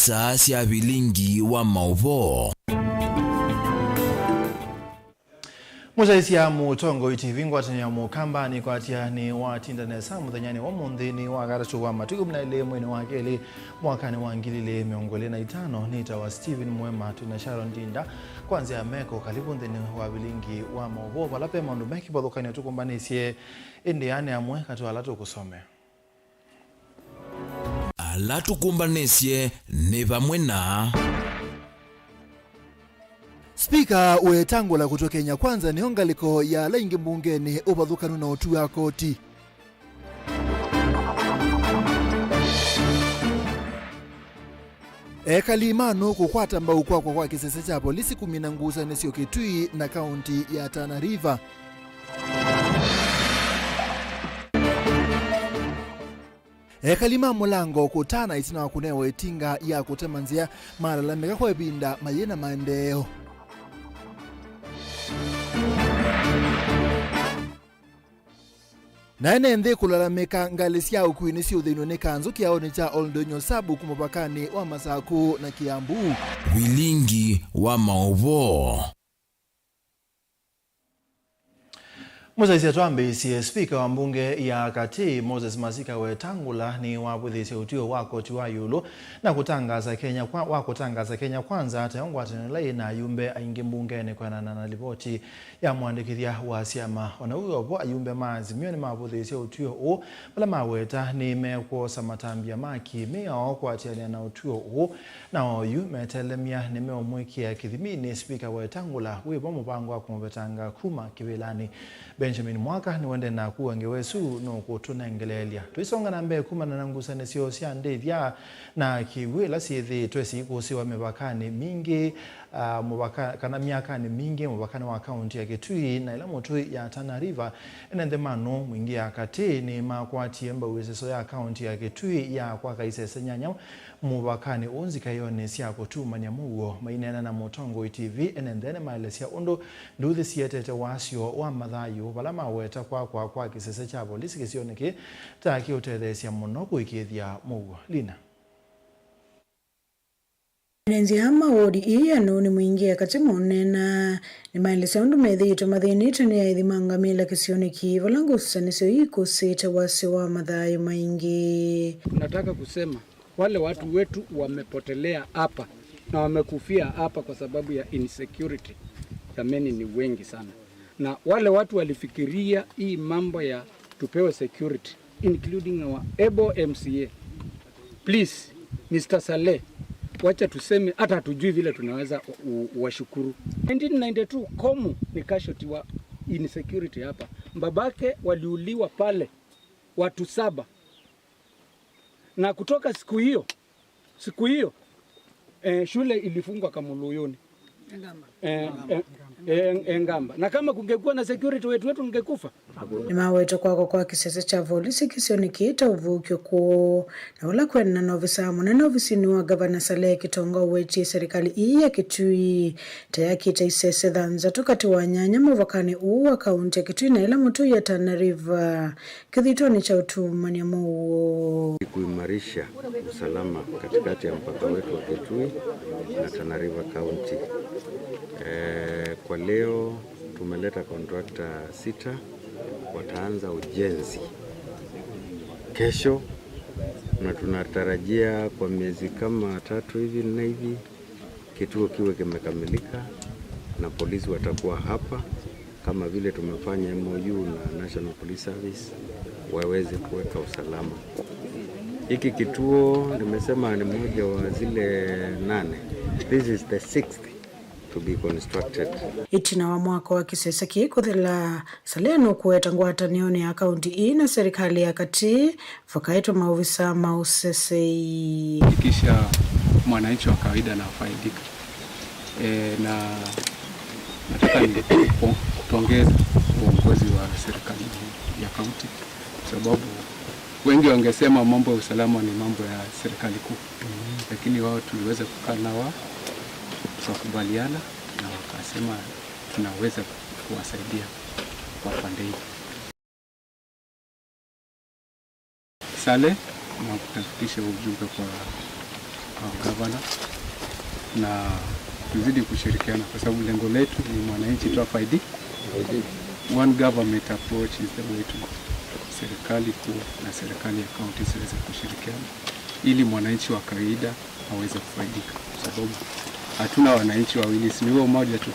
isaa cia bilingi wa mauvo. Mujaisia mutongo TV ngwatanya mukambani kwatia ni watinda nesa muthanyani wa munthini wa gatatu wa matuku mnaile mwene wa keli mwakani wa 2025 nita wa Steven Mwema tuna Sharon Dinda kwanza meko karibu nthini wa bilingi wa mauvo balape mandu meki bothukania tukumbanisye indiane amwe katwala tukusome. Ala tukumbanisye ni pamwe na Spika Wetangula kutoka Kenya Kwanza ni ongaliko ya laingi mbungeni ubathukanu na utu wa koti. Kalimano kukwata mbau kwa kisese cha polisi 10 ngucanio Kitui na kaunti ya Tana River. Kalima mulango kutana itina wakunewa itinga ya kutemanzia malalamika kwa ebinda mayena maendeo. Naene nthi kulalamika ngali cia ukuini cia uthini ni kanzu kiaoni cha Oldonyo Sabu kumupakani wa Masaku na Kiambu. Bilingi wa mauvo. Mujaisia twambisia Spika wa mbunge ya Kati Moses Masika Wetangula ni wabudhisia utio wako tiwa yulu na kutangaza Kenya Kwanza atayongwa atenelei na yumbe aingi mbungeni kwa na ripoti ya mwandikithia wa siama ona uyo bo ayumbe maazimio ni mabudhisia utio o bala maweta ni mekuosa matambia maki meo kwa atiania na utio o na oyu metelemia ni meomwikia kithimini Spika Wetangula wibo mupango wa kumubetanga kuma kivilani. Benjamin Mwaka ni wende na kuwangewesu no kutunengelelia. Tuisonga na mbe kuma na ngusane sio sia ndethia na kiwila sithi twesi kusiwa mebakani mingi kana miakani mingi mubakani wa kaunti ya Kitui na ila mutui ya Tana River enende mano mwingi ya Kati ni makwati mba uweseso ya kaunti ya Kitui ya kwa kaisese nyanya mubakani unzi kayone sia kutuma nyamugo mainena na Mutongo TV enendene maelesia undo nduthi sietete wasio wa madhayo balama weta kwa kisese cha polisi kisioneke taki utethesia muno kuikithia mugo Lina. Nenzi hama wodi iya nuni mwingia kati monena ni maelesa undu medhito madhinito ni ya idhimanga mila kisioneki valangu sanisio hiko sita wasi wa madhayo maingi. Nataka kusema wale watu wetu wamepotelea hapa na wamekufia hapa kwa sababu ya insecurity. Jameni ni wengi sana. Na wale watu walifikiria hii mambo ya tupewe security, including our able MCA. Please, Mr. Saleh, wacha tuseme hata hatujui vile tunaweza washukuru. 1992 Komu ni casualty wa insecurity hapa. Mbabake waliuliwa pale watu 7. Na kutoka siku hiyo shule ilifungwa Kamuluyoni. Engamba. Na kama kungekuwa na security wetu ngekufa. Ni maweto kwa kisese cha polisi kisioni kita uvukyo ko na wala kwena novisa munene ofisini wa Gavana Saleh Kitonga wechi serikali hii ya Kitui tayaki taisese dhanza tukati wa nyanya muvakani uwa kaunti ya Kitui na ila mutu ya Tana River kithitoni cha utumani ya muo kuimarisha usalama katikati ya mpaka wetu wa Kitui na Tana River County. Kwa leo tumeleta kontrakta 6 wataanza ujenzi kesho na tunatarajia kwa miezi kama 3 hivi 4 hivi kituo kiwe kimekamilika na polisi watakuwa hapa kama vile tumefanya MOU na National Police Service waweze kuweka usalama. Hiki kituo nimesema ni moja wa zile 8. This is the 6th to be constructed. Itina wa mwaka wa kisesa kikuthila saleno kuweta ngwatanioni ya kaunti hii na serikali ya Kati fakaitwa maofisa mausesei. Kisha mwananchi wa kawaida na faidika. Na nataka kupongeza uongozi wa serikali ya kaunti sababu wengi wangesema mambo ya usalama ni mambo ya serikali kuu. Lakini wao tuliweza kukaa na wao tukakubaliana na wakasema tunaweza kuwasaidia kwa pande hii. Saleh na kutafikisha ujumbe gavana na tuzidi kushirikiana kwa sababu lengo letu ni mwananchi tu afaidi. One government approach is the way to go. Serikali kuu na serikali ya kaunti ziweze kushirikiana ili mwananchi wa kawaida aweze kufaidika, kwa sababu hatuna wananchi wawili, si wewe mmoja tu.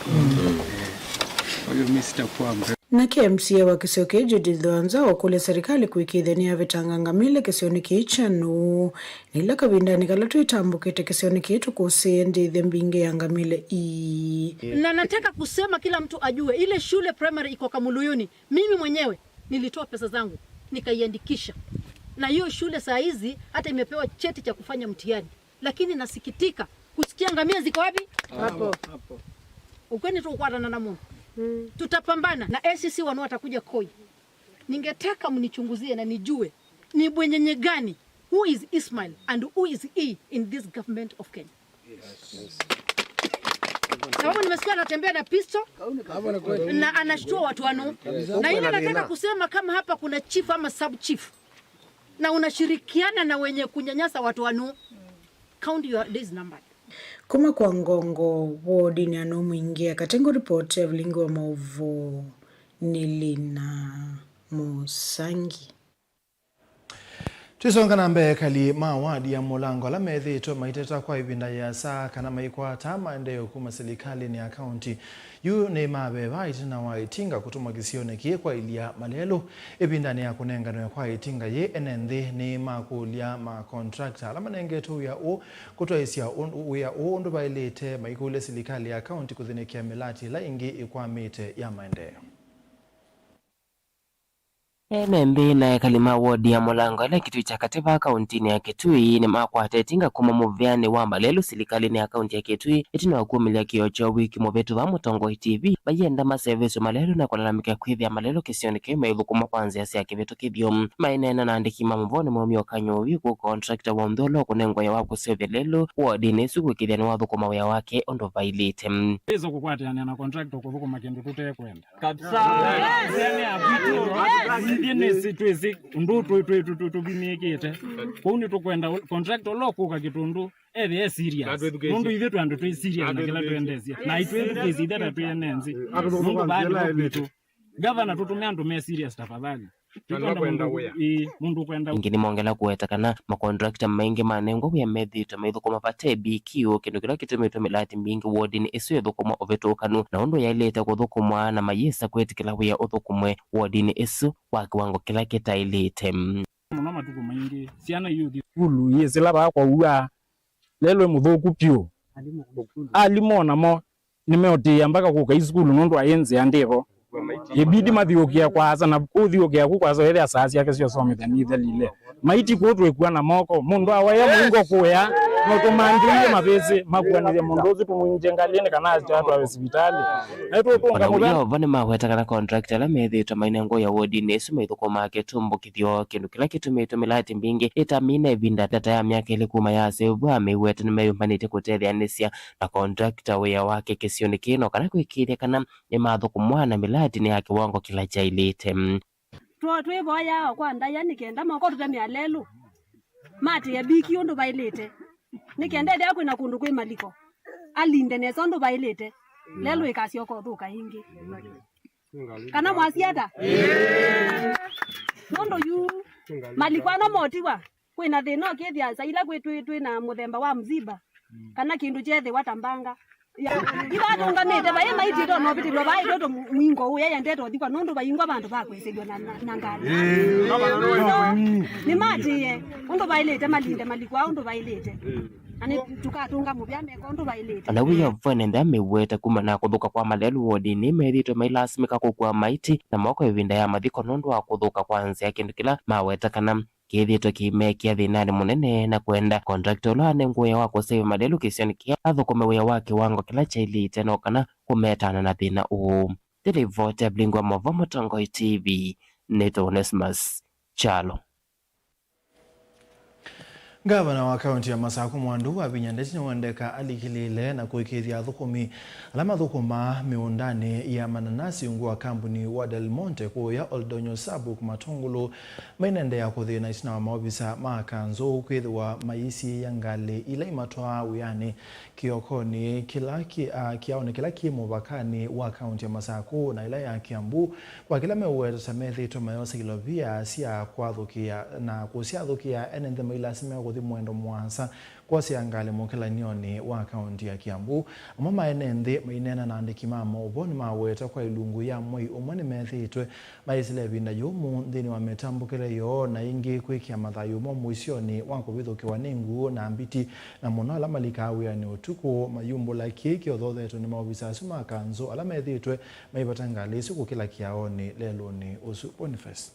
Kwa hiyo mimi sitakuwa na KMCA wa Kisioke Judith Wanza kule serikali kuikidhania vitangangamile kisioni kichanu nila kabindani kalatu itambukite kisioni kitu kusendi dhembinge yangamile na nataka kusema kila mtu ajue ile shule primary iko Kamuluyuni. Mimi mwenyewe nilitoa pesa zangu nikaiandikisha, na hiyo shule saa hizi hata imepewa cheti cha kufanya mtihani, lakini nasikitika kusikia ngamia ziko wapi hapo. Ukweni tu kuatana na Mungu. Tutapambana na ACC wanao watakuja Koi. Ningetaka mnichunguzie na nijue ni bwenyenye gani, who is Ismail and who is he in this government of Kenya. Yes. Sababu nimesikia anatembea na pistol na anashtua watu wanu. Na ile nataka kusema kama hapa kuna chief ama sub chief na unashirikiana na wenye kunyanyasa watu wanu, count your days numbered. Kuma kwa ngongo wodi ni anomuingia katengo report ya vlingi wa mauvo Nilina Musangi. Twisonga nambe kali mawadi ya Mulango la methito maiteta kwa ibinda ya saa kana maikwa tama ndeo kuma serikali ni akaunti yu ne mabe right na waitinga kutuma kisione kie kwa ilia malelo ibinda ni akunenga no kwa itinga ye enende ni makulia ma contractor la manenge tu ya o kutoisia ya o ndo bailete maikule serikali ya akaunti kudhinikia milati la ingi ikwamite ya maendeleo. Nembe na kalima wodi ya Mulango ile kitu cha katiba akaunti ya Kitui ni makwatetinga kuma muvyane wa malelo serikali ni akaunti ya Kitui itina wakumilia kiocho wiki movetu wa Mutongo TV bayenda ma service malelo na kulalamika kwithia malelo kisioni kema ilu kuma kwanza ya siya kivetu kibyo mainena na andiki mamuvone mwomio kanyowi ku contractor wa ndolo kunengwa ya waku seve lelo wodi nesu kukithia ni wadhu kuma waya wake ondo vailite hizo kukwati na contractor kuvuko makendu tuteye kwenda kabisa yani abitu Dine situezi ndu tubimekete kuni tukwenda contractor lokuka kitundu ebe serious mundu ive twandu twe serious na kila tuendezia na itwe kezi data tuenenzi mundu bali kwetu governor tutumia ndu me serious tafadhali mundu kwenda ngini mongela kuetakana ma contractor mengi manengo ya medhito medho koma pate BQ kindu kila kitumito milati mbingi wodini isu yedho koma oveto kanu na ondo yaileta kudho kumwa na mayesa kweti kila wea odho kumwe wodini isu wakiwango kila kita ilite munoma tuko maingi siana yuthi ulu yesila ba kwa uwa lelo mudhoku pio alimona mo nimeotia mpaka kuka iskulu nondo ayenze andevo ibidi mathiokia kwaza na kuthiokia kwaza ile asasi yake sio something neither lile maiti kotwe kwa na moko mundu awaya mungu kuya no tumandie mabese makwanire mundu uzi tumunjengalene kana tatu wa hospitali na to tunga muda vane mahweta kana contractor la methito mainengo ya wodi nesu metho kwa market tumbo kithio kindu kila kitumito milati mbingi itamina ibinda tata ya myaka ile kuma ya sebwa meweta nimeyumbanite kutethia nesia na contractor wea wake kisioni kino kana kuikiria kana ni matho kumwana milati ni yake wango kila chailite twe boya kwa ndaya nikenda moko tutamia lelo mati ya biki ondo bailete nikenda ndia kwina kundu kwe maliko alinde ne sondo bailete lelo ikasio ko thuka ingi kana mwasiata nondo yu maliko ana motiwa kwina thino kithia saila kwe na muthemba wa mziba kana kindu chethe watambanga Iba tungamete baye maiti to no bitilo baye to mwingo uya yende to dikwa nondo bayingwa bantu bakwesedwa na ngalo ni mati ye ondo bailete malinde malikwa ondo bailete ani tukatunga mubyame ko ondo bailete ana wiya vone ndame weta kuma na kudhuka kwa malelu wodi ni merito mailasimika kwa maiti na moko evinda ya mathiko nondo wa kudhuka kwanza yake ndikila maweta kana kithito kimekia thinani munene na kwenda contractor lane nguya wako save madelu kisioni kia athukome wia wake wango kila chailite no kana kumetana na thina uu tilivote blingwa mova Mutongo TV Neto Onesmus Chalo Gavana wa kaunti ya Masako Mwandu abinyandeti wandeka alikilile na kuikithia thukumi alama thukuma miundani ya mananasi ungua kampuni wa Del Monte kuya Oldonyo Sabu kumatongulu mainende ya kuthina isina wa maobisa makanzo kwithwa maisi ya ngali ila imatwa uyani kiokoni kiaone kila kimuvakani wa kaunti ya Masako na ila ya Kiambu kwa kila meweta samethi tomayose kilovia siya kuathukia na kusiathukia enendema ila sime mwendo mwansa kwa siangali mokela nioni wa kaunti ya Kiambu mama enende mainena na andiki mama uboni maweta kwa ilungu ya moi umani methitwe maisile binda yumu ndini wa metambukele yo na ingi kwikia mathayu mo muisioni wako withukiwa ningu na ambiti na muno alama likawia ni utuku mayumbu la kiki othothetu ni maobisa suma kanzo alama ethitwe maibatangali siku kila kiaoni lelo ni usu Boniface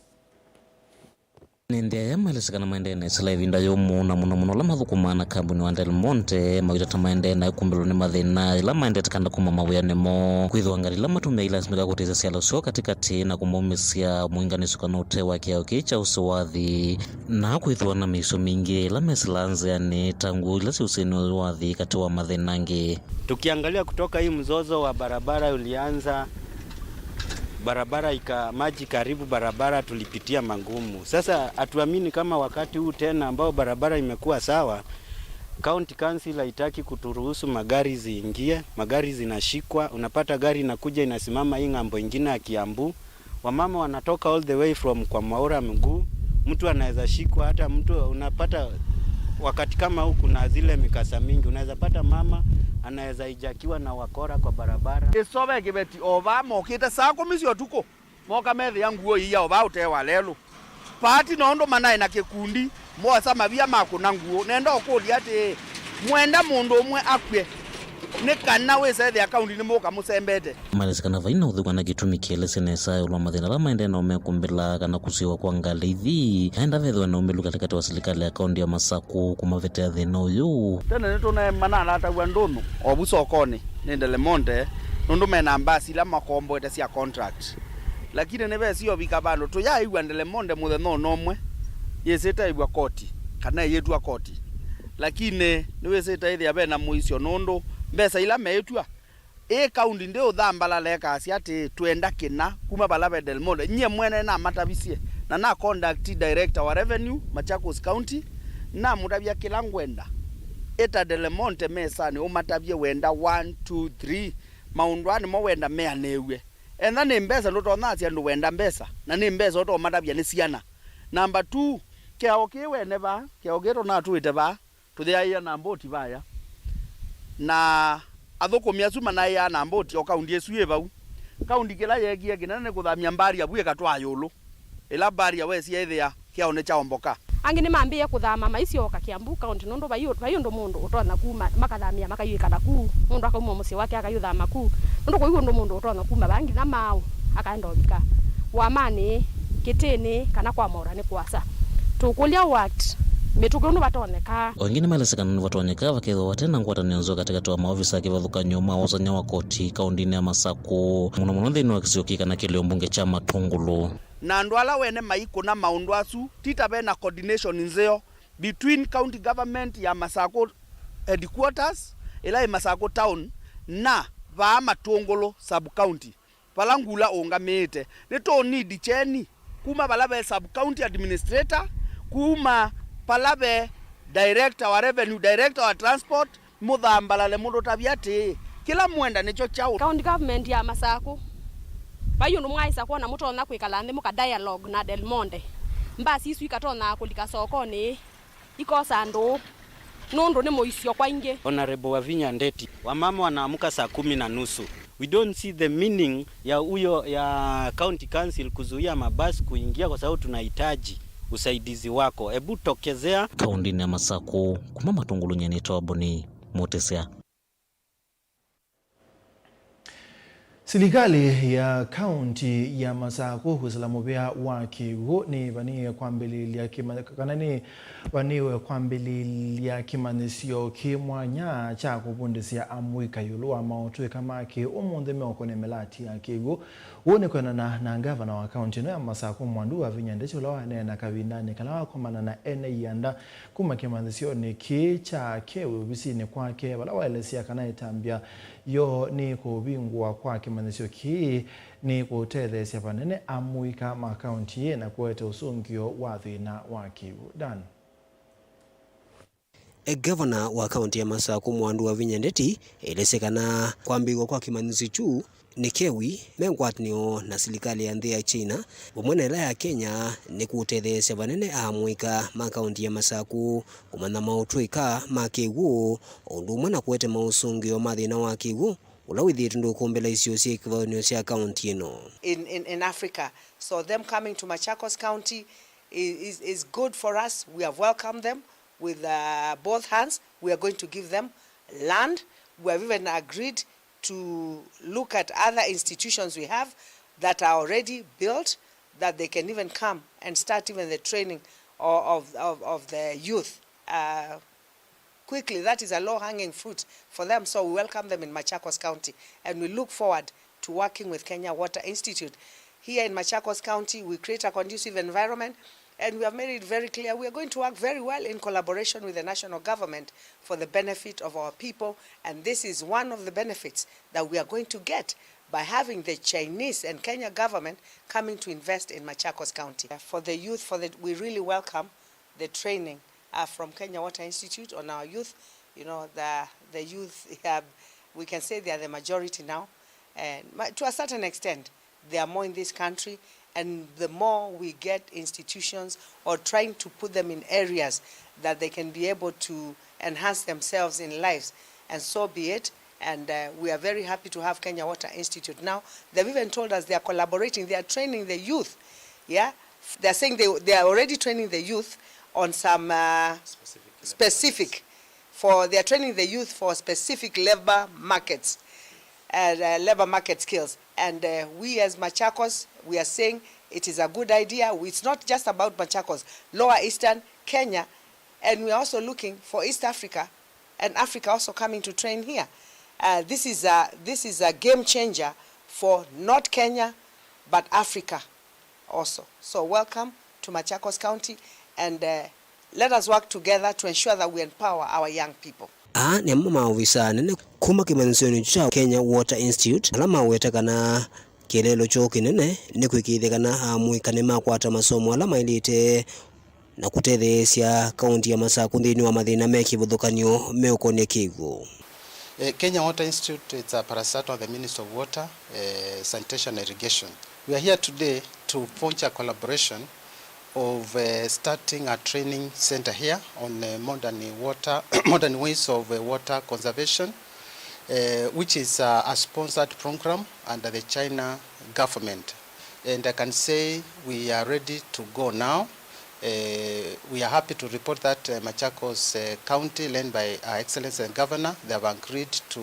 Nende malisikana maendene sila vinda yomu na muno la mathukumana kampuni wa Del Monte mawita maendene ikumbilo ni mathina ila maendete kanda kuma mawia nemo kwithwa ngari la matumia ila simika kuteza siala usio katikati na kumumisia muinganisu kana utewa kiao kicha usiwathi na kwithwa na miso mingi ila mesilanze yani tangu ila si usini wathi katiwa mathinangi. Tukiangalia kutoka hii mzozo wa barabara ulianza barabara maji karibu barabara tulipitia mangumu. Sasa hatuamini kama wakati huu tena ambao barabara imekuwa sawa, County Council haitaki kuturuhusu magari ziingie, magari zinashikwa, unapata gari inakuja inasimama hii ngambo ingine ya Kiambu. Wamama wanatoka all the way from kwa Maura mguu, mtu anaweza shikwa hata mtu unapata wakati kama huu kuna zile mikasa mingi unaweza pata mama anaweza ijakiwa na wakora kwa barabara. Isobe kibeti ova mokite saa komisio tuko moka methi yangu iya ova utewa lelo pati nondo manae na kikundi mo sama bia makuna nguo nenda okoli ati mwenda mundu umwe akwe nekana wese the account ni moka musembete malisikana vaina uthugwa na gitumi kielesene sayo lwa mathina la maendena umekumbila kana kusiwa kwa ngalithi aenda vethwa na umelu katikati wa serikali ya kaunti ya Masako kumavetea thina uyu tena neto na manana atagwa ndono obusokoni ni Del Monte nundu mena ambasi la makombo ete cia contract lakini nebe sio bikabando to ya igwa Del Monte muthe no nomwe yeseta igwa koti kana yetu koti lakini niwe seta ile abena muisio nondo mbesa ila meetwa kaunti ndio thambala leka asiati twenda kina kuma balabe Del Monte nye mwene na matabisie na conduct director wa revenue Machakos County na mutabia kila ngwenda eta Del Monte mesa ni umatabie wenda 1 2 3 maundwani mo wenda mea newe enda ni mbesa ndo tonazi ndo wenda mbesa na ni mbesa ndo matabia ni siana number 2 keoke wene ba keogeto na tuite ba tuthia na mboti baya na athoko miasuma na ya na mboti o kaunti esu ebau kaunti kila yegie ginene kuthamia mbari abuye katwa yulu ila mbari awesi ethia kiaone cha omboka angi ni mambie kuthama maisio oka Kiambu kaunti nondo bayo ndo mundu utona kuma makathamia makayika naku mundu akauma musi wake akayutha maku ndo ko ndo mundu utona kuma bangi na mau akaenda obika wamani kitini kana kwa mora ni kwasa tukulia what metuko ndo batoneka wengine malisikana ni batoneka vakethwa watena ngwatani nzo katikati wa maofisa akivathuka nyuma wazanya wa koti kaunti ya Masako muno thini wa kisio kikana kilio mbunge cha Matungulu na ndwala wene maiko na maundu asu titabe na coordination nzeo between county government ya Masako headquarters ila Masako town na va Matungulu sub county palangula ongamete neto need cheni kuma balabe sub county administrator kuma palabe director wa revenue director wa transport muthambala mundu tabiati kila mwenda nicho chao county government ya Masako bayo ndo mwaisa kuona mutona kwikala ndi muka dialogue na Del Monte mbasi isu ikatona kulika sokoni ikosa ndo nondo ni moisio kwa inge. Honorable Wavinya Ndeti wamama wanaamuka 10:30 we don't see the meaning ya huyo ya county council kuzuia mabasi kuingia kwa sababu tunahitaji usaidizi wako. Hebu tokezea kaunti ya Masako kuma Matungulu nyeni toa Boni Motesea. Serikali ya kaunti ya Masako husalamubia wakigo ni baniwe kwambililia kimanisio kimwanya cha kubundisia amwika yulu wa mautwe kama ki umunde meoko ne melati ya kigo uone kwena na gavana wa kaunti no ya Masako Mwandu wa Vinyandecho lawa na kabindani kalawa komana na ene yanda kuma kimanisio ni kicha kewe bisine kwake balawa elesia kana itambia yo ni kubingwa kwa kimanisio ki ni kutethesia panene amwika makaunti ye na kuwete usungio wa thina wa kiwu Dan. Governor wa kaunti ya Masako Mwandu wa Vinyandeti elesekana kwambigwa kwa kimanisio chu ni kewi mengwatnio na serikali ya nthi ya China bomwena ila ya Kenya ni kutethesia panene amwika makaunti ya Masako kumana mautwika makiwu undu mwana kuwete mausungio mathina wa kiwu ula withitu ndu kumbela isio cia kivaunio cia kaunti ino in Africa. So them coming to Machakos County is good for us. We have welcomed them with both hands. We are going to give them land. We have even agreed to look at other institutions we have that are already built, that they can even come and start even the training of the youth quickly. That is a low-hanging fruit for them, so we welcome them in Machakos County, and we look forward to working with Kenya Water Institute. Here in Machakos County, we create a conducive environment, and we have made it very clear we are going to work very well in collaboration with the national government for the benefit of our people, and this is one of the benefits that we are going to get by having the Chinese and Kenya government coming to invest in Machakos County. For the youth, we really welcome the training from Kenya Water Institute on our youth. You know, the youth, we can say they are the majority now, and to a certain extent, they are more in this country. And the more we get institutions or trying to put them in areas that they can be able to enhance themselves in lives, and so be it. And we are very happy to have Kenya Water Institute now. They've even told us they are collaborating. They are training the youth. Yeah, they are saying they are already training the youth on some specific. They are training the youth for specific labor markets and labor market skills. And we as Machakos, we are saying it is a good idea. It's not just about Machakos, Lower Eastern, Kenya, and we are also looking for East Africa and Africa also coming to train here. This is a game changer for not Kenya, but Africa also. So welcome to Machakos County, and let us work together to ensure that we empower our young people. Ni maofisa nene kuma kimanisio cha Kenya Water Institute alama wetakana kelelo cho kinene ni kwikithikana amwikane makwata masomo alama ilite na kutethesia kaunti ya Masako thini wa mathina mekivuthukanio meukonie kigu. Kenya Water Institute is a parasite of the Ministry of Water, Sanitation and Irrigation. We are here today to launch a collaboration of starting a training center here on modern ways of water conservation, which is a sponsored program under the China government. And I can say we are ready to go now. We are happy to report that Machakos County, led by Our Excellency and Governor, they have agreed to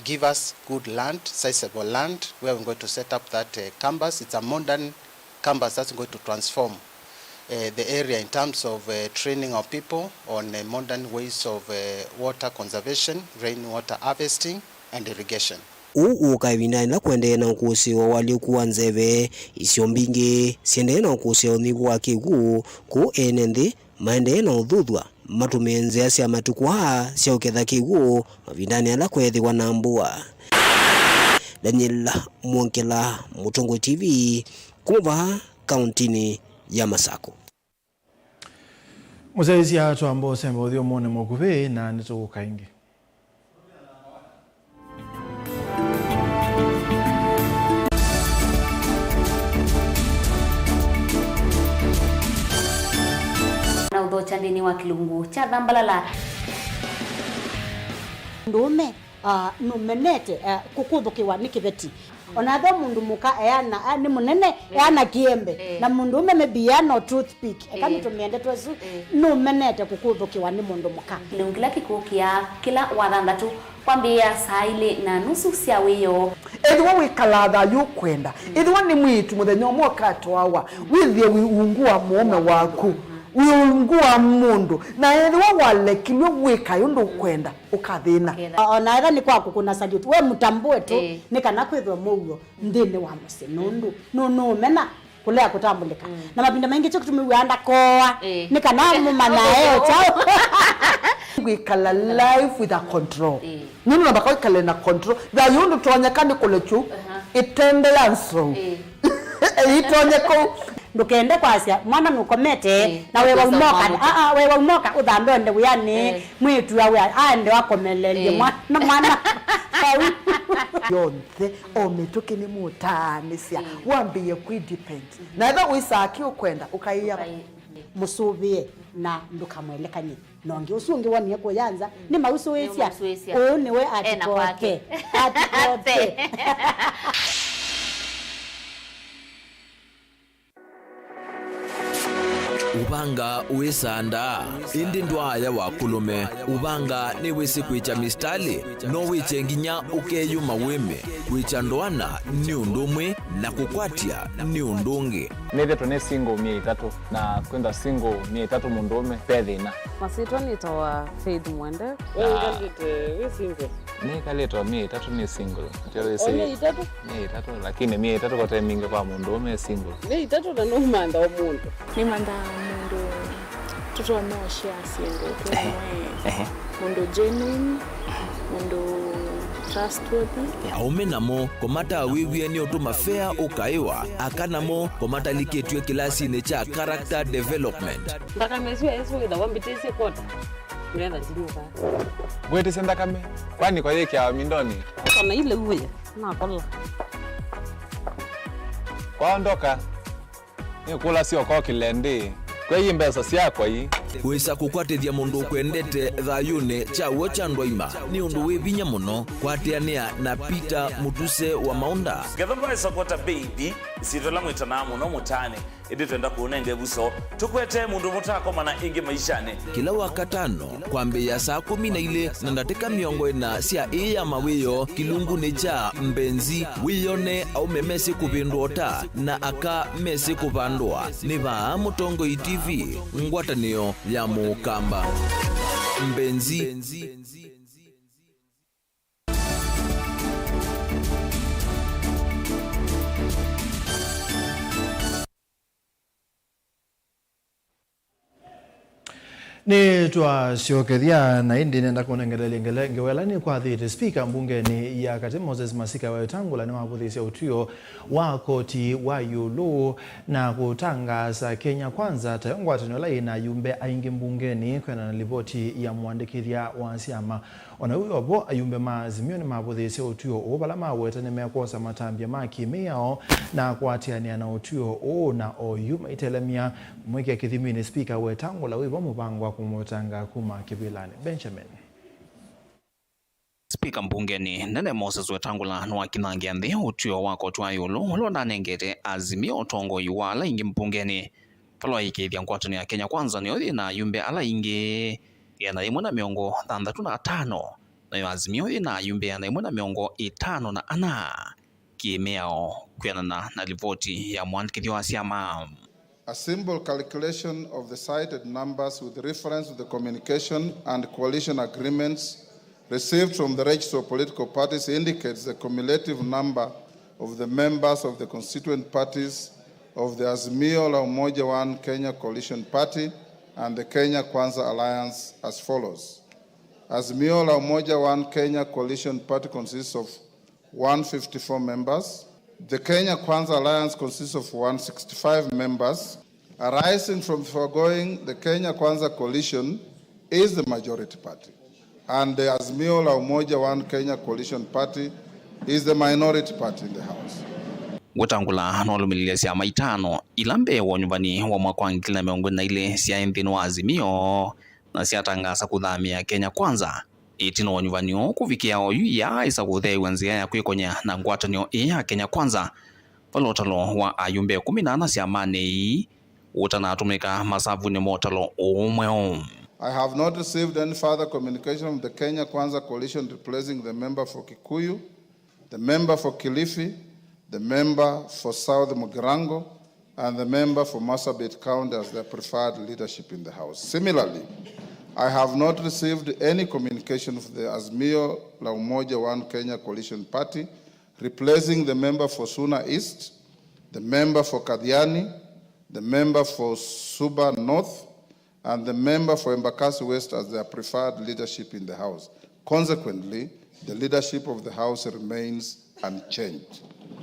give us good land, sizable land, where we're going to set up that campus. It's a modern campus that's going to transform the area in terms of training of people on modern ways of water conservation, rainwater harvesting and irrigation. Ukavina na kuendelea na ukusiwa waliokuwa nzeve isio mbingi siendelea na ukusiwa nigu wa kigu ku enende maendelea na udhudwa matumenze asia matukuha sia uketha kigu mavindani ala kwethiwa na mbua. Daniel Mwonkela, Mutongo TV, kuva kauntini ya Masako. Muzaisi ya tuambo sembo dio mwone mokuwe na nito kaingi. Na udocha ndini wa kilungu cha Dhambalala. Ndume numenete kukuthukiwa ni kiveti. Onatho mundu muka eyana ni munene eyana kiembe na mundu umeme biano toothpick ekani tumiende twesu numenete kukuthukiwa ni mundu muka. Kilungila kikukia kila wathandatu kwambia saa 2:30 cia wiyo. Edwa we kalada yu kwenda. Edwa ni mwitu muthenya umwe katwawa. Withie wiungua muome waku. Wiungua mundu. Na edwa wale kilwe weka yundu kwenda ukathina. Ona ega ni kwaku kuna salute. We mutambue tu nikana kwithwa mugo ndine wa muse nundu. No mena kulea kutambulika. Na mapinda mengi cyo kutumiwanda koa. Nikana mumana chao. We call a life with a control. Nini nabaka kale na control. Da yundu tuonyekane kulechu. Itende yanso. Itonyeko ndukende kwasia mwana nukomete na wewe umoka wewe umoka udhambe nde uyani mwitu yawe ande wakomelele mwana yonse ometoke ni mutanisia wambie ku depend na eba wisaki ukwenda ukaiya musubie na ndukamwelekanye nonge usungi wani yako yanza ni mauso wesia ni we atikote ubanga uesanda indi ndwaya wakulume ubanga niwesi kwicha mistali no wichenginya ukeyuma weme kwicha ndwana ni undumwe na kukwatia ni undungi neve tone single 300 na kwenda single 300 mundume pedhina masito nitawa Faith Mwende we single ni kaleto 300 ni single ndio ese 300 lakini 300 kwa time mingi kwa mundume single 300 na no manda wa mundu ni manda mundu tuto no share single mundu genuine mundu trustworthy aumenamo komata wiwie ni otuma fair ukaiwa akanamo komata liketwe kilasi ne cha character development ndaka meswe eso ida wambitese kota mrenda ndinuka bwete senda kame kwani kwa yeke ya mindoni kana ile uwe na kola kwaondoka ni kula sio kwa kilende kwa hii mbesa si yako hii wesa kukwatithia mundu kwendete thayune cha wocha ndwaima ni undu wivinya muno kwatiania na Peter Mutuse wa Maunda Gethomba isokota baby sitola mwitana muno mutane idi twenda kuunenge buso tukwete mundu mutako mana ingi maishane kila wakatano kwambia saa 12 na ndateka miongo ina sia iya mawiyo kilungu ni cha mbenzi wiyone au memesi kupindota na aka mesi kupandwa ni vaa Mutongo TV ngwatanio ya mukamba mbenzi ni twacokethia na indi nenda kunengerelia ngewelani kwa thiti speaker mbungeni ya kati Moses Masika Wetangula ni wakuthisia utio wa koti wa yulu na kutangaza Kenya Kwanza tayongwatanio lai na yumbe aingi mbungeni kwena na ripoti ya mwandikithia wa siama ona huyo bo ayumbe maazimio ni makuthisia utio ubala mawetane mekosa matambia makimiao na kwatiania na utio na oyuma itelemia mweke kithimini speaker Wetangula wibo mupango kumotanga kuma kibilani Benjamin Speaker mbungeni nene Moses Wetangula no akinangia nthi utio wako twayulu lona nengete azimio utongo iwala ingi mbungeni palo ikithia ngwatani ya Kenya Kwanza ni othi na yumbe ala ingi yana 165 na azimio ina yumbe yana 154 kiemeo kwianana na ripoti ya mwandikithio wa siama. A simple calculation of the cited numbers with reference to the communication and coalition agreements received from the register of political parties indicates the cumulative number of the members of the constituent parties of the Azimio la Umoja One Kenya Coalition Party and the Kenya Kwanza Alliance as follows. Azimio la Umoja One Kenya Coalition Party consists of 154 members. The Kenya Kwanza Alliance consists of 165 members. Arising from the foregoing, the Kenya Kwanza Coalition is the majority party, and the Azimio la Umoja One Kenya Coalition Party is the minority party in the House. Wetangula nolumilia siama itano ilambe wa nyumbani wa mwaka wa 2024 sia nthini wa Azimio na siatangasa kuthamia Kenya Kwanza itino wa nyumbani kuvikia oyu ya isa kutheiwa nzia ya kwikonya na ngwatanio ya Kenya Kwanza palotalo wa ayumbe 18 siamane utanatumika masavu ni motalo umwe. I have not received any further communication from the Kenya Kwanza Coalition replacing the member for Kikuyu. the member for Kilifi, the member for South Mugirango, and the member for Marsabit County as their preferred leadership in the House. Similarly, I have not received any communication from the Azimio la Umoja One Kenya Coalition Party replacing the member for Suna East, the member for Kadiani, the member for Suba North, and the member for Embakasi West as their preferred leadership in the House. Consequently, the leadership of the House remains unchanged.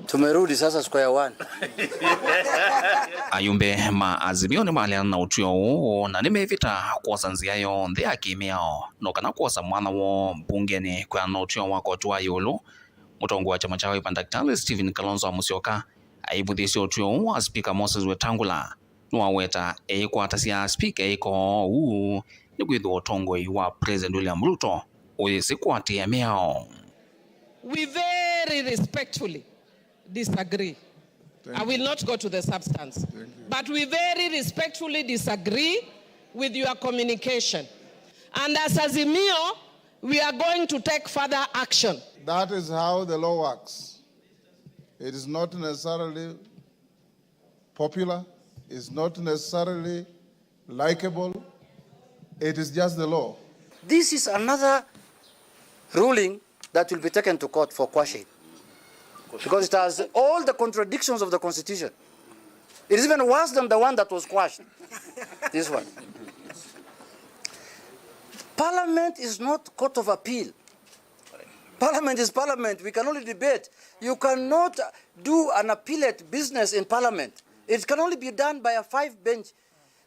Tumerudi sasa square one. Ayumbe maazimio ni maliana na utio uo na nimevita kwa sanzia yo ndhe akimiao nokana kwa samwana wo bungeni kwa na utio wako tuwa yolo mutongo wa chama cha Wiper Daktari Stephen Kalonzo Musyoka aibudhisi utio uo Speaker Moses Wetangula nuwaweta kwa tasia Speaker uu ni kuidhu utongo wa President William Ruto uisi kwa tiamiao. We very respectfully disagree. I will not go to the substance. But we very respectfully disagree with your communication. And as Azimio, we are going to take further action. That is how the law works. It is not necessarily popular. It's not necessarily likable. It is just the law. This is another ruling that will be taken to court for quashing. Because it has all the contradictions of the Constitution. It is even worse than the one that was quashed. This one. Parliament is not court of appeal. Parliament is parliament. We can only debate. You cannot do an appellate business in parliament. It can only be done by a 5-bench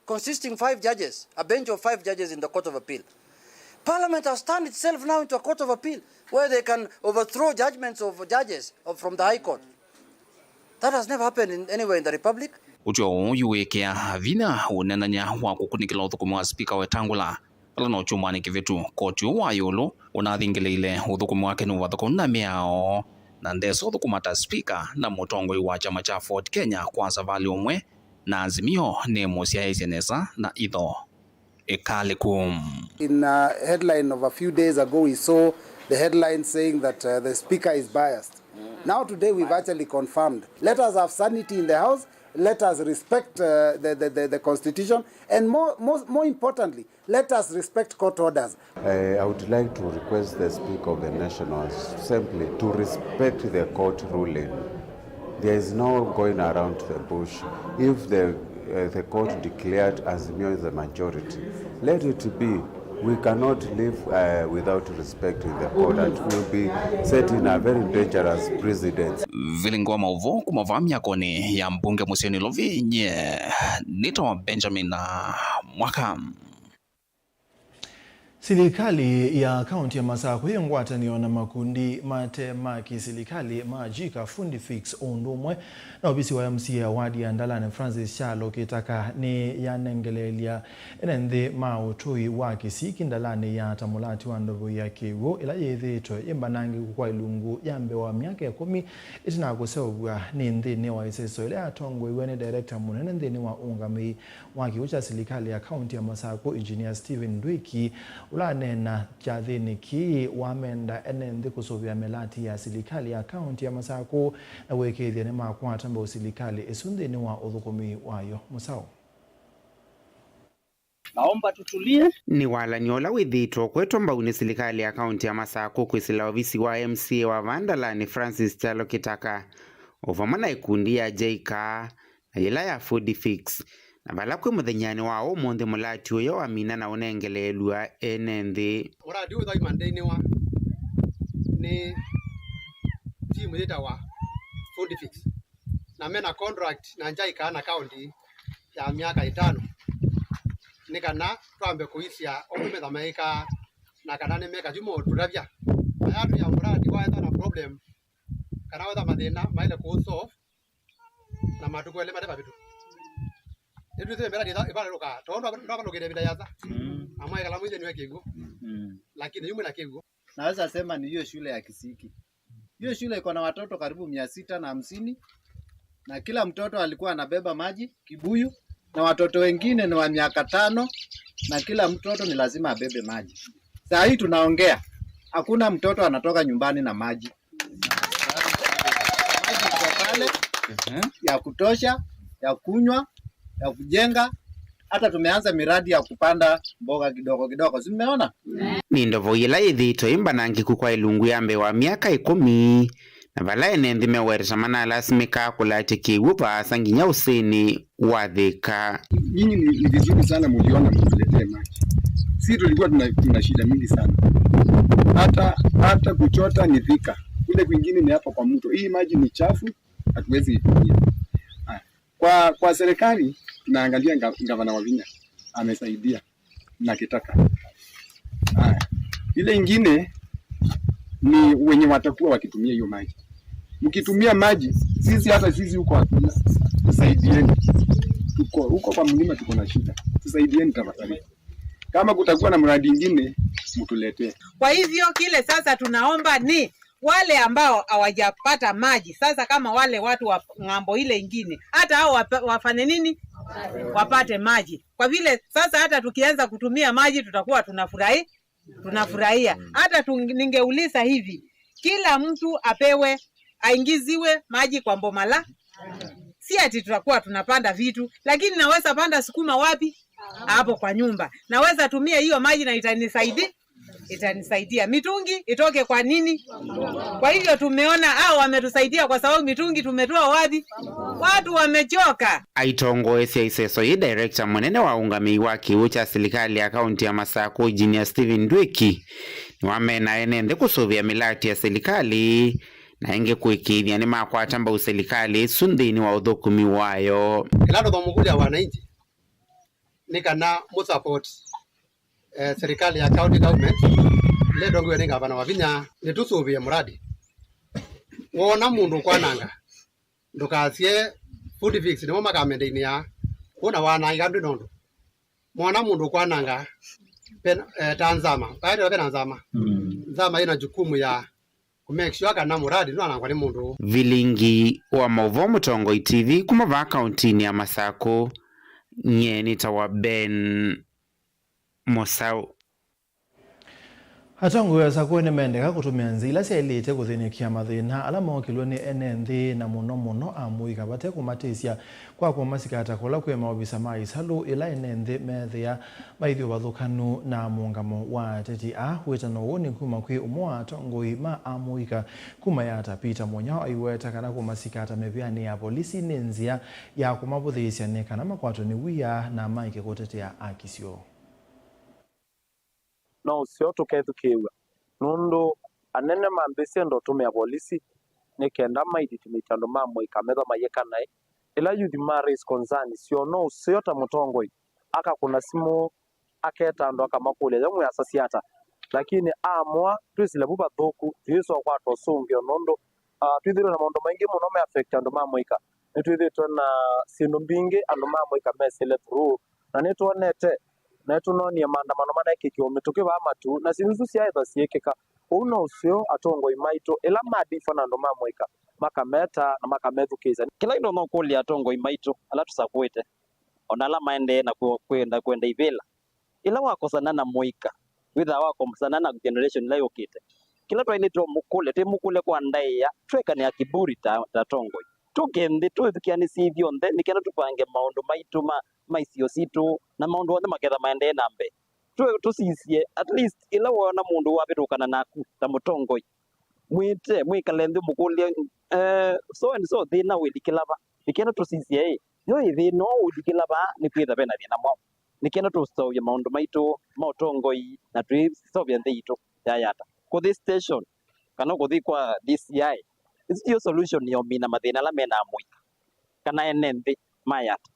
consisting 5 judges, a bench of 5 judges in the court of appeal. Parliament has turned itself now into a court of appeal where they can overthrow judgments of judges from the High Court. That has never happened anywhere in the Republic. Ucho yuwekea vina unenanya wa kukunikila uthukumu wa Speaker Wetangula pala na uchumani kivitu koti wa yolo unadhingile ile uthukumu wake ni wathukuna miao na ndeso uthukumata Speaker na mutongo wa chama cha Ford Kenya Kwanza vali umwe na Azimio ni musia isenesa na idho ekalikum. In a headline of a few days ago, we saw the headline saying that the Speaker is biased. Now today we've actually confirmed. Let us have sanity in the House. Let us respect the Constitution. And more importantly, let us respect court orders. I would like to request the Speaker of the Nation simply to respect the court ruling. There is no going around the bush. If the court declared Azimio the majority, let it be. We cannot live without respecting the court, and will be setting a very dangerous precedent. Vilingwa mauvo kumavamia koni ya mbunge Museni Lovinye nito Benjamin na mwaka. Serikali ya kaunti ya Masako ngwatanio na makundi mate maki serikali majika fundi fix ondumwe na obisi wa MCA wadi ya Ndalane Francis Chalo kitaka ni yanengelelia enende mautui wa kisiki Ndalane ya tamulati wa ndogo ya kiwo ila yethito yembanangi kwa ilungu yambe wa miaka ya 10 itina kusewa ni ndini wa iseso ile atongwe wene director munene ndini wa ungami wa kiucha serikali ya kaunti ya Masako Engineer Steven Ndwiki ulane na jathini ki wamenda enende kusovya melati ya serikali ya kaunti ya Masako na wekethia ne makwata mba serikali esundeni wa uthukumi wayo musao. Naomba tutulie. Ni wala nyola withito kwetu mbauni serikali ya kaunti ya Masako kwisila ofisi wa MCA wa Ndalane Francis Chalo kitaka ovamana ikundi ya JK na ila ya food fix na balakwe muthenyani wao monde mulati uyo amina na unengelelwa enende uradi uthai mandeni wa ni timu yeta wa food fix na mena contract na JK na county ya miaka 5 nikana twambe kuisia omumetha maika na kana ne meka jumo turavya ayatu ya muradi wa na problem kana wetha mathina maile ku solve na matukwele mateba bitu ndio tete mera ndio ibara roka tondo ndo ndio bila yaza ama kala mwize niwe kigo lakini yume na kigo naweza sema ni hiyo shule ya Kisiki. Hiyo shule iko na watoto karibu 650 na kila mtoto alikuwa anabeba maji kibuyu na watoto wengine ni wa miaka 5 na kila mtoto ni lazima abebe maji. Saa hii tunaongea hakuna mtoto anatoka nyumbani na maji. pale ya kutosha, ya kunywa, ya kujenga. Hata tumeanza miradi ya kupanda mboga kidogo kidogo. Simeona? Ni ndovo ila ithito imbanangi kukwa ilungu yambe wa miaka 10 na vala enendi meweresa mana lasimika kulatiki upa sanginya usini wadhika. Nyinyi ni vizuri sana muliona mtuletee maji. Sisi tulikuwa tuna shida mingi sana. Hata kuchota ni dhika. Kule kwingine ni hapo kwa mto. Hii maji ni chafu, hatuwezi itumia. Kwa serikali tunaangalia gavana Wavinya amesaidia na kitaka. Ile ingine ni wenye watakuwa wakitumia hiyo maji. Mkitumia maji, sisi huko hatuna. Tusaidieni. Tuko huko kwa mlima tuko na shida. Tusaidieni tafadhali. Kama kutakuwa na mradi mwingine mtuletee. Kwa hivyo kile sasa tunaomba ni wale ambao hawajapata maji sasa, kama wale watu wa ng'ambo ile ingine, hata hao wafanye nini? Wapate maji. Kwa vile sasa hata tukianza kutumia maji tutakuwa tunafurahia. Hata ningeuliza hivi, kila mtu apewe aingiziwe maji kwa mbomala. Si ati tutakuwa tunapanda vitu, lakini naweza panda sukuma wapi? Hapo kwa nyumba. Naweza tumia hiyo maji na itanisaidia. Mitungi itoke kwa nini? Kwa hivyo tumeona hao wametusaidia kwa sababu mitungi tumetoa wapi? Watu wamechoka. Aitongoesya iseso hii director mwenene wa ungami wa kiu cha serikali ya kaunti ya Masako Engineer Steven Ndweki wamena enende kusuvia milati ya serikali na inge kuikithia ni makwatamba userikali sundini wa uthukumi wayo. Kilando thomukulia wananchi nikana musupport serikali ya county government le dongo ni gavana Wavinya nitusuvie muradi wona mundu kwananga ndukasie food fix ni makamende ni ya kuna wananga ndu nondo mwana mundu kwananga tanzama baada ya nzama nzama ina jukumu ya kumake sure kana muradi ndo anangwa ni mundu. Vilingi wa Mauvo Mutongo TV kumava kaunti ya Masako nyeni tawa Ben Mosau. Hatongo ya sakuene mendeka kutumia nzila siyailite kuthinikia mathina ala mokilwe ni NND na muno amuika bate kumatisia kwa kumasikata kola kwe maobisa maisalu ila NND methia maithio bathukanu na muungamo wa teti wetano woni kuma kwi umwa tongoi ma amuika kuma yata Peter Monyao aiweta kana kumasikata mevyani ya polisi nenzia ya kumabuthisya nekana makwato ni wia na maike kutetea akisio. No sio tukethukiwa nundu anene mambisi ndo tume ya polisi nikenda maithimitando mamwe kametha mayekana ila youth matters concern sio no sio ta Mutongoi aka kuna simu aketa ndo akamakule yamwe asasiata lakini amwa twisile buba thoku twiso kwa tosungio nondo twithiro na mondo maingi muno me affect ndo mamwe ka nitwithito na sino mbingi ando mamwe ka mesele through na nitwonete na tunonia maandamano manekikio mituke ba matu na sinzu cia etha ciekeka uno ucio Atongoi maito ila madifa na ndo mamweka makameta na makamethukiza kila indo no kulia Atongoi maito ala tusakwete onala maende na kwenda ivela ila wakosana na moika witha wako msana na generation la yokite kila twaini to mukule te mukule kwa ndaya tweka ni akiburi ta Atongoi tukende twithikiani sivyo nde nikena tupange maundu maitu maisio situ na maundu wothe maketha maende nambe tusisie at least ila wona mundu wabitukana naku ta Mutongoi mwikale nthi mukulie so and so thina wilikilaba nikena tusisie yo ithino wilikilaba ni kwitha bena thina mo nikena tusovya maundu maitu Mutongoi na twisovya nthi itu yayata ku this station kana kuthi kwa DCI is solution yo mina mathina la mena muika kana enenthi mayata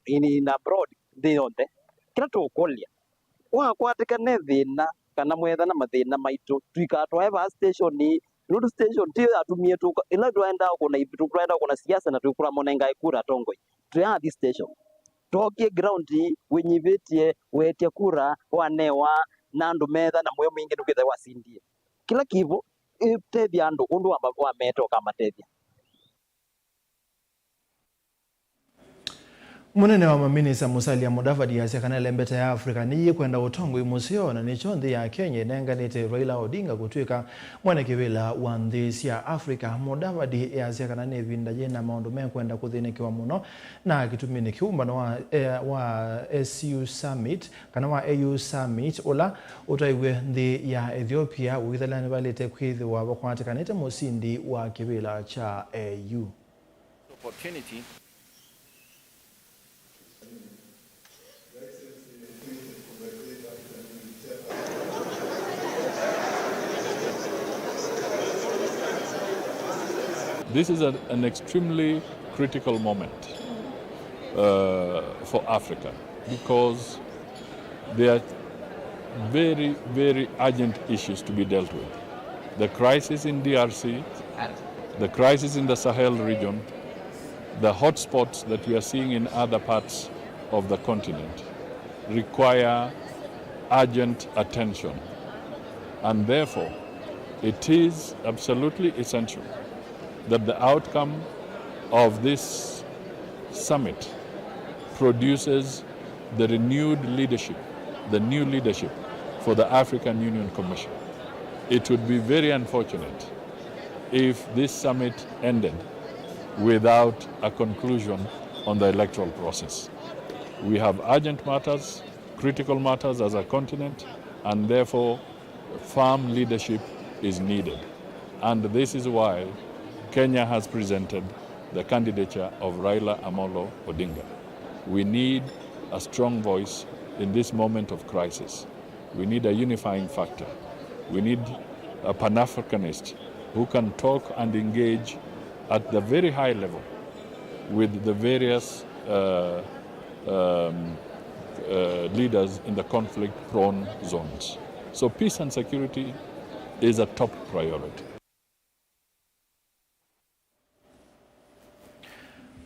in abroad thionde kila tukulia wakwatika ne thina kana mwetha na mathina maitu twikatwa eva station ni road station ti atumie tu ila twenda kuna ibitu twenda kuna siasa na twikura monenga ikura Atongoi twa this station tokie ground winyivitie wetie kura wanewa na andu metha na moyo mwingi ndukithe wasindie kila kivu tethia andu undu wa meto kama tethia. Munene wa maminisa Musalia Mudavadi asekana lembeta ya Afrika niye kwenda utongo imusio na nichondi ya Kenya nenganite Raila Odinga kutwika mwanakibila wa nthisi ya Afrika. Mudavadi asekana nevinda jena maundu mekwenda kuthinikiwa muno na kitumini kiumbano wa SU Summit kana wa AU Summit ola utaiwe nthi ya Ethiopia withalani balite kwithiwa bakwatikanite musindi wa kibila cha AU. Opportunity. This is an extremely critical moment for Africa because there are very, very urgent issues to be dealt with. The crisis in DRC, the crisis in the Sahel region, the hotspots that we are seeing in other parts of the continent require urgent attention. And therefore, it is absolutely essential that the outcome of this summit produces the renewed leadership, the new leadership for the African Union Commission. It would be very unfortunate if this summit ended without a conclusion on the electoral process. We have urgent matters, critical matters as a continent, and therefore firm leadership is needed. And this is why Kenya has presented the candidature of Raila Amolo Odinga. We need a strong voice in this moment of crisis. We need a unifying factor. We need a Pan-Africanist who can talk and engage at the very high level with the various leaders in the conflict-prone zones. So peace and security is a top priority.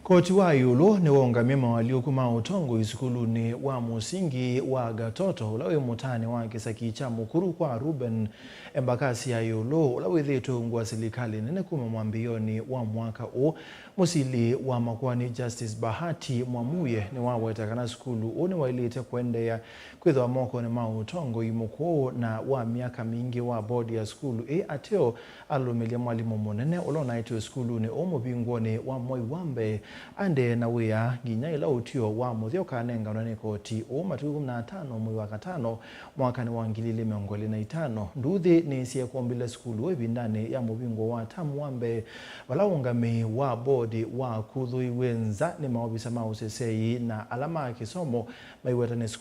Koti wa yulo ni waungamia waliokuma utongo isikuluni wa musingi wa Gatoto ulawe mutani wa kisaki cha mukuru kwa Ruben Embakasi ya yulo ulawe theto ngwa silikali nene kuma mwambioni wa mwaka o musili wa makwani Justice Bahati Mwamuye ni wawetakana skulu une wailite kwende ya kwetho wa moko ni mautongo imuko na wa miaka mingi wa bodi ya skulu ateo alumilia mwalimu monene ulona ito skulu ni omo bingwone wa Moi Wambe ande na wea nginya ila utio wa muthio kanenga nane koti o matuku 15 mwezi wa katano mwaka ni wa 2025 nduthi ni siya kuombile skulu ebindane ya mubingo wa Tamu Wambe walaungame wa bodi wa kuthui wenza ni maobisa mausesei na alama kisomo maiwetane skulu